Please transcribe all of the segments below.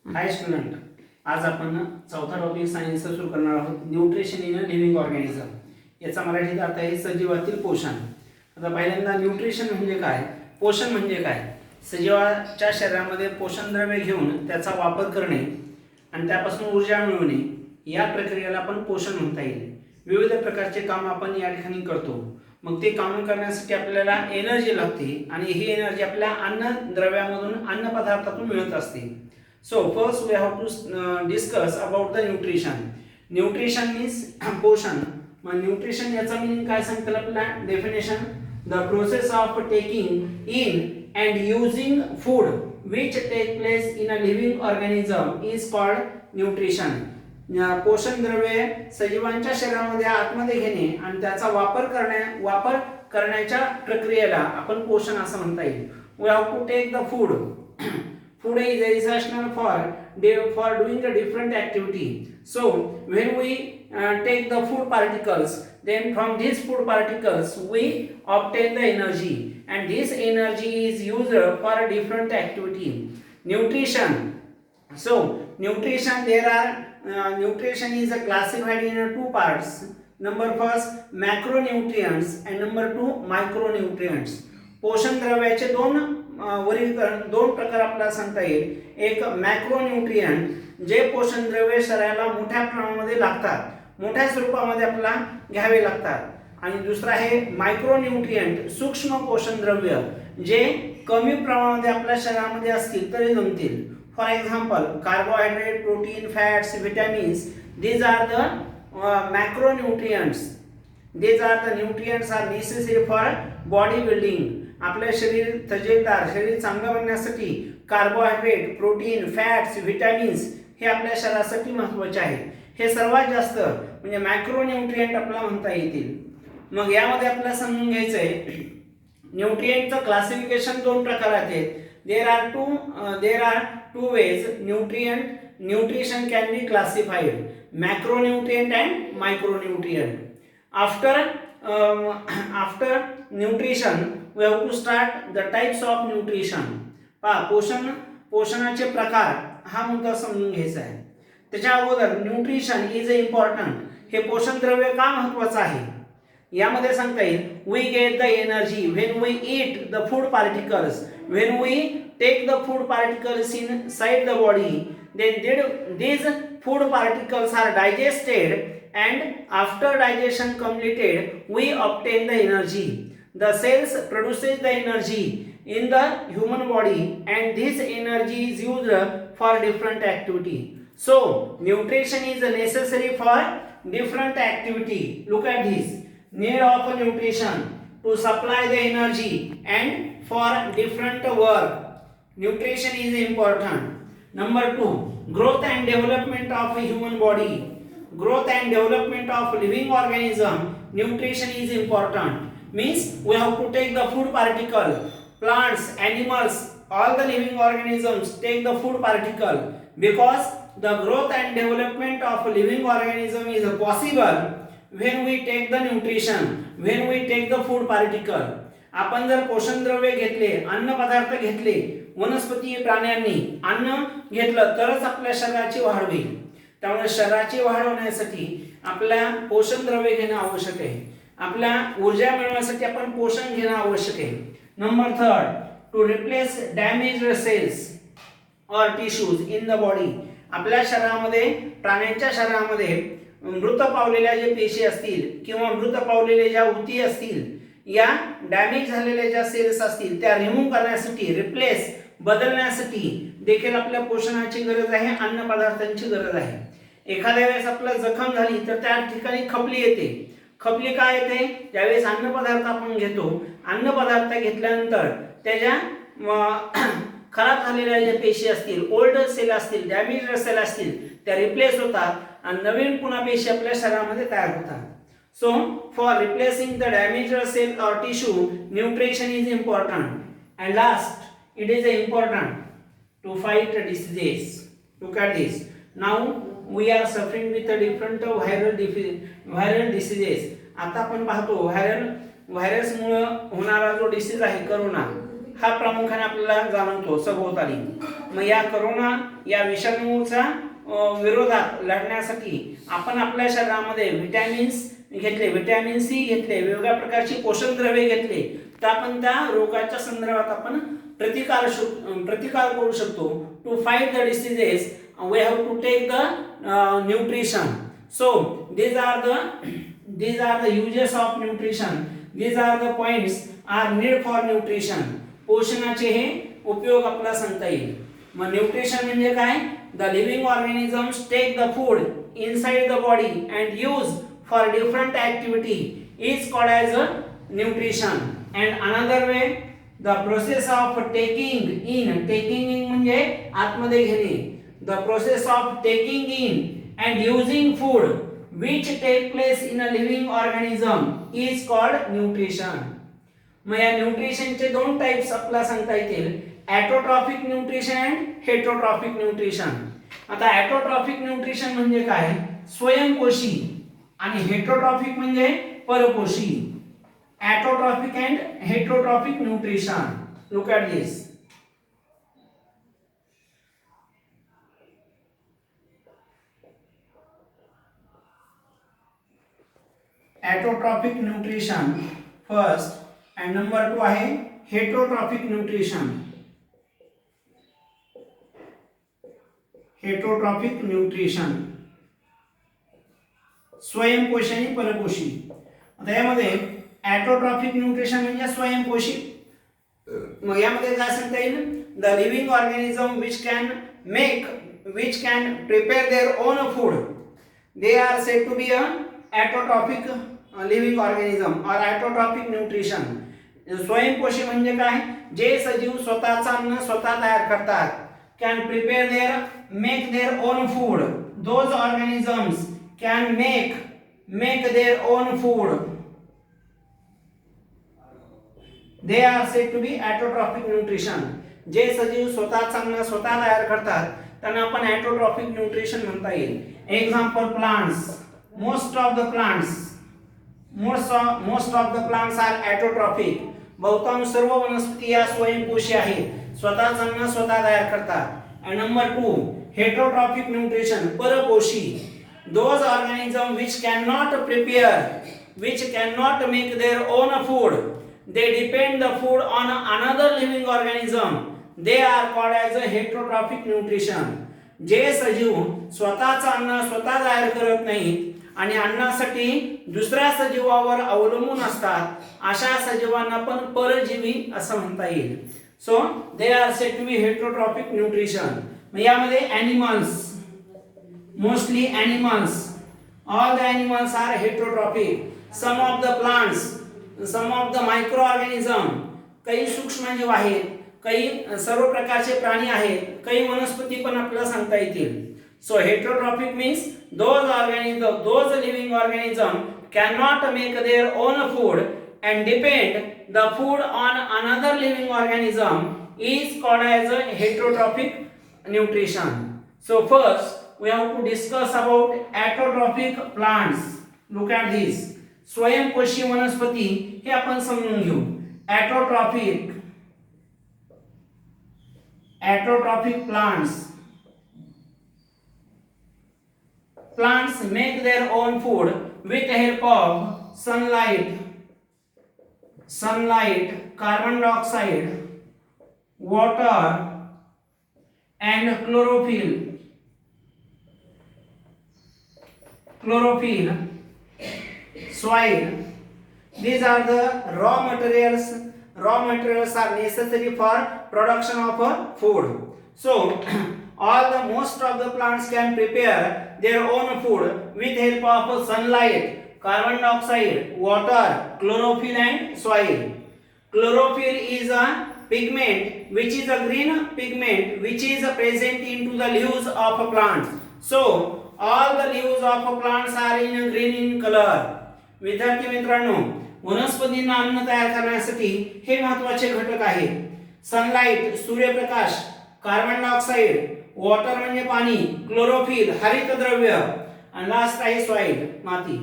हाय student, आज आपण चौथा टॉपिक सायन्सचा सुरू करणार आहोत. Nutrition in a living organism. याचा मराठीत अर्थ आहे सजीवातील पोषण. आता पहिल्यांदा न्यूट्रिशन म्हणजे काय, पोषण म्हणजे काय. सजीवाच्या शरीरामध्ये पोषण द्रव्य घेऊन त्याचा वापर करणे आणि त्यापासून ऊर्जा मिळवणे, या प्रक्रियेला आपण पोषण म्हणता येईल. विविध प्रकारचे काम आपण या ठिकाणी करतो. मग ते काम करण्यासाठी आपल्याला एनर्जी लागते आणि ही एनर्जी आपल्या अन्न द्रव्यामधून, अन्न पदार्थातून मिळत असते. So first we have to discuss about the nutrition. Nutrition means पोषण. मग न्यूट्रिशन याचा मीनिंग काय सांगतात आपल्याला definition. The process of taking in and using food which take place in a living organism is called nutrition. पोषण द्रव्ये सजीवांच्या शरीरामध्ये आतमध्ये घेणे आणि त्याचा वापर करण्याच्या प्रक्रियेला आपण पोषण असं म्हणता येईल. We have to take the food. Food is essential for doing the different activity. So when we take the food particles, then from these food particles we obtain the energy, and this energy is used for a different activity. Nutrition. So nutrition, nutrition is classified in two parts. Number first macronutrients and number two micronutrients. पोषण द्रव्याचे दोन प्रकार आपल्याला सांगता येईल. एक मॅक्रोन्यूट्रियंट, जे पोषण द्रव्ये शरीराला मोठ्या प्रमाणामध्ये लागतात, मोठ्या स्वरूपामध्ये आपल्याला घ्यावे लागतात. आणि दुसरा आहे मायक्रोन्यूट्रियंट, सूक्ष्म पोषण द्रव्य, जे कमी प्रमाणामध्ये आपल्या शरीरामध्ये असतील तरी जमतील. For example carbohydrate, protein, fats, vitamins, these are the macronutrients. These are the nutrients are necessary for body building. आपलं शरीर तजेलदार, शरीर चांगलं बनण्यासाठी कार्बोहायड्रेट, प्रोटीन, फॅट्स, विटॅमिन्स हे आपल्या शरीरासाठी महत्त्वाचे आहे. हे सर्वात जास्त म्हणजे मॅक्रोन्यूट्रियंट आपल्याला म्हणता येतील. मग यामध्ये आपल्याला समजून घ्यायचं आहे न्यूट्रियंटचं क्लासिफिकेशन दोन प्रकारात आहेत. There are two ways nutrition can be classified, macronutrient and micronutrient. after nutrition we have to start the types of nutrition. पोषणाचे प्रकार हा मुद्दा समजून घ्यायचा आहे. त्याच्या अगोदर न्यूट्रिशन इज इम्पॉर्टंट. हे पोषण द्रव्य का महत्त्वाचं आहे यामध्ये सांगता येईल. We get the energy when we eat the food particles. When we take the food particles inside the body, then these food particles are digested, and after digestion completed we obtain the energy. The cells produces the energy in the human body, and this energy is used for different activity. So nutrition is necessary for different activity. Look at this. Need of nutrition to supply the energy and for different work. Nutrition is important. Number two, growth and development of a human body. Growth and development of living organism, nutrition is important. Means we have to take the food particle. Plants, animals, all the living organisms take the food particle, because the growth and development of living organism is possible when we take the nutrition, when we take the food particle. आपण जर पोषण द्रव्य घेतले, अन्न पदार्थ घेतले, वनस्पती प्राण्यांनी अन्न घेतलं तरच आपल्या शरीराची वाढ होईल. त्यामुळे शरीराची वाढ होण्यासाठी आपल्या पोषण द्रव्य घेणं आवश्यक आहे. आपल्या ऊर्जा मिळवण्यासाठी आपण पोषण घेणं आवश्यक आहे. Number third, to replace damaged cells और टिश्यूज इन द बॉडी. आपल्या शरीरामध्ये, प्राण्यांच्या शरीरामध्ये मृत पावलेल्या जे पेशी असतील किंवा मृत पावलेले ज्या ऊती असतील, या डॅमेज झालेल्या ज्या सेल्स असतील त्या रिमूव्ह करण्यासाठी, रिप्लेस, बदलण्यासाठी देखील आपल्या पोषणाची गरज आहे, अन्न पदार्थांची गरज आहे. एखाद्या वेळेस आपल्याला जखम झाली तर त्या ठिकाणी खपली येते. खपली काय येते? ज्यावेळेस अन्न पदार्थ आपण घेतो, अन्न पदार्थ घेतल्यानंतर त्याच्या खराब झालेल्या ज्या पेशी असतील, ओल्ड सेल असतील, डॅमेज सेल असतील, त्या रिप्लेस होतात आणि नवीन पुन्हा पेशी आपल्या शरीरामध्ये तयार होतात. So for replacing the damaged cell or tissue, nutrition is important. And last, it is important to fight diseases. Look at this. Now we are suffering with a different viral diseases. आता आपण पाहतो व्हायरसमुळे होणारा जो disease आहे, corona, हा प्रामुख्याने आपल्याला जाणवतो सभोवताली. मग या कोरोना या विषाणूचा विरोधात लढण्यासाठी आपण आपल्या शरीरामध्ये विटॅमिन्स घेतले, विटॅमिन सी घेतले, वेगवेगळ्या प्रकारची पोषक द्रव्ये घेतले, तर आपण त्या रोगाच्या संदर्भात आपण प्रतिकार करू शकतो. To fight the diseases we have to take the nutrition. So these are the uses of nutrition. These are the points are need for nutrition. पोषणाचे हे उपयोग आपल्याला सांगता येईल. मग न्यूट्रिशन म्हणजे काय? The living organisms take the food inside the body and use for different activity is called as a nutrition. And another way the process of taking in म्हणजे आतमध्ये घेणे. The process of taking in and using food which take place in a living organism is called nutrition. मग या न्यूट्रिशनचे दोन types आपल्याला सांगता येतील, ॲटोट्रॉफिक nutrition and heterotrophic nutrition. आता ॲटोट्रॉफिक न्यूट्रिशन म्हणजे काय? स्वयंपोषी. आणि हेटरोट्रॉफिक म्हणजे परपोषी. Autotrophic and heterotrophic nutrition. Look at this. Autotrophic nutrition first and number 2 आहे heterotrophic nutrition. heterotrophic nutrition स्वयंपोषी आणि परपोषी. आता यामध्ये ॲटोट्रॉफिक न्यूट्रिशन म्हणजे स्वयंपोषी. मग यामध्ये काय सांगता येईल? The living organism which can prepare their own food, they are said to be a autotrophic living organism और ॲटोट्रॉफिक न्यूट्रिशन. स्वयंपोषी म्हणजे काय? जे सजीव स्वतःचं अन्न स्वतः तयार करतात. Can prepare make their own food. Those organisms can make their own food. They are said to be autotrophic nutrition. जे सजीव स्वतःचं अन्न स्वतः तयार करतात त्यांना आपण ॲटोट्रॉफिक न्यूट्रिशन म्हणता येईल. Example plants. Most of the plants are autotrophic. बहुतांश सर्व वनस्पती या स्वयंपोषी आहेत, स्वतःच अन्न स्वतः तयार करतात. And number 2, heterotrophic nutrition, परपोषी. Those organisms which cannot make their own food, they depend the food on another living organism. They are called as a heterotrophic nutrition. जे सजीव स्वतःच अन्न स्वतः तयार करत नाहीत आणि अन्नासाठी दुसऱ्या सजीवावर अवलंबून असतात, अशा सजीवांना पण परजीवी असं म्हणता येईल. So they are said to be heterotrophic nutrition. यामध्ये animals, mostly animals, all the animals are heterotrophic. Some of the plants, some of the microorganism, काही सूक्ष्मजीव आहेत, काही सर्व प्रकारचे प्राणी आहेत, काही वनस्पती पण आपल्याला सांगता येतील. So heterotrophic means those living organism cannot make their own food and depend the food on another living organism is called as a heterotrophic nutrition. So first we have to discuss about autotrophic plants. Look at this. स्वयंपोषी वनस्पती हे आपण समजून घेऊ. Autotrophic plants. Plants make their own food with the help of sunlight, carbon dioxide, water, and chlorophyll. Soil. These are the raw materials. Raw materials are necessary for production of food. So most of the plants can prepare their own food with help of sunlight, carbon dioxide, water, chlorophyll and soil. Chlorophyll is a pigment which is a green pigment which is present into the leaves of a plant. So all the leaves of a plants are in green in color. विद्यार्थी मित्रांनो, वनस्पतींना अन्न तयार करण्यासाठी हे महत्त्वाचे घटक आहेत. सनलाइट सूर्यप्रकाश, कार्बन डायऑक्साइड, वॉटर म्हणजे पाणी, क्लोरोफिल हरितद्रव्य, आणि लास्ट आहे सॉइल माती.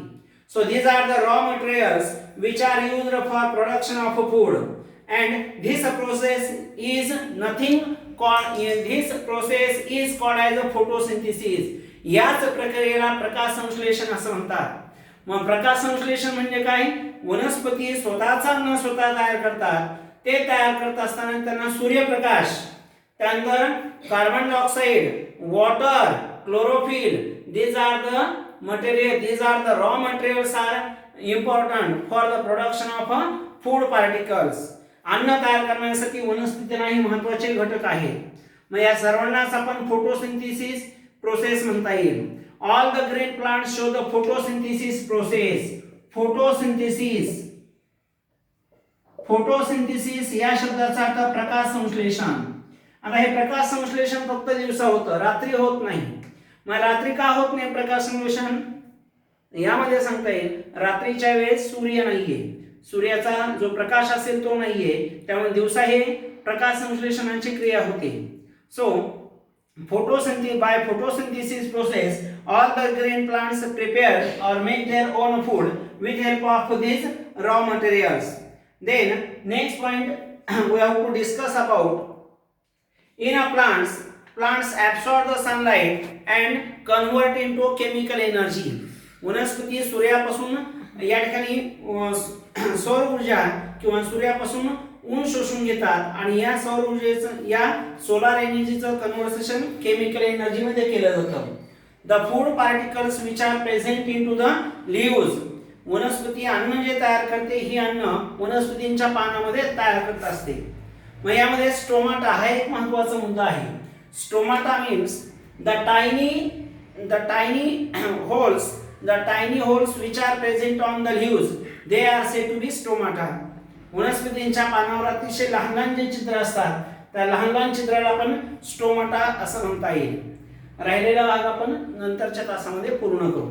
So these are the raw materials which are used for production of food. and this process is called as a photosynthesis. याच प्रक्रियेला प्रकाश संश्लेषण असं म्हणतात. मग प्रकाश संश्लेषण म्हणजे काय? वनस्पती स्वतःचा अन्न स्वतः तयार करतात. ते तयार करत असताना त्यांना सूर्यप्रकाश, त्यानंतर carbon dioxide, water, chlorophyll, these are the raw materials are important for the production of food particles. अन्न तयार करण्यासाठी वनस्पतींना ही महत्त्वाचे घटक आहेत. मग या सर्वांनाच आपण फोटोसिंथेसिस प्रोसेस म्हणता येईल. All the green plants show the photosynthesis process. Photosynthesis या शब्दाचा अर्थ प्रकाश संश्लेषण. आता हे प्रकाश संश्लेषण फक्त दिवसा होतं, रात्री होत नाही. मग रात्री का होत नाही प्रकाश संश्लेषण? यामध्ये सांगता येईल रात्रीच्या वेळेस सूर्य नाहीये, सूर्याचा जो प्रकाश असेल तो नाहीये, त्यामुळे दिवसा हे प्रकाश संश्लेषणाची क्रिया होते. So by photosynthesis process all the green plants prepare or make their own food with help of these raw materials. Then next point we have to discuss about in a plants absorb the sunlight and convert into chemical energy. वनस्पती सूर्यापासून या ठिकाणी सौर ऊर्जा किंवा सूर्यापासून ऊन शोषून घेतात आणि या सौर ऊर्जेचं, या सोलार एनर्जीचं कन्व्हर्सेशन केमिकल एनर्जी मध्ये केलं जातं. The food particles which are present in to the leaves. वनस्पती अन्न जे तयार करते, ही अन्न वनस्पतींच्या पानामध्ये तयार करत असते. मग यामध्ये स्टोमाटा हा एक महत्त्वाचा मुद्दा आहे. Stomata means the tiny holes which are present on the leaves, they are said to be stomata. वनस्पतींच्या पानावर अतिशय लहान लहान जे छिद्र असतात, त्या लहान लहान छिद्राला आपण स्टोमाटा असं म्हणता येईल. राहिलेला भाग आपण नंतरच्या तासामध्ये पूर्ण करू.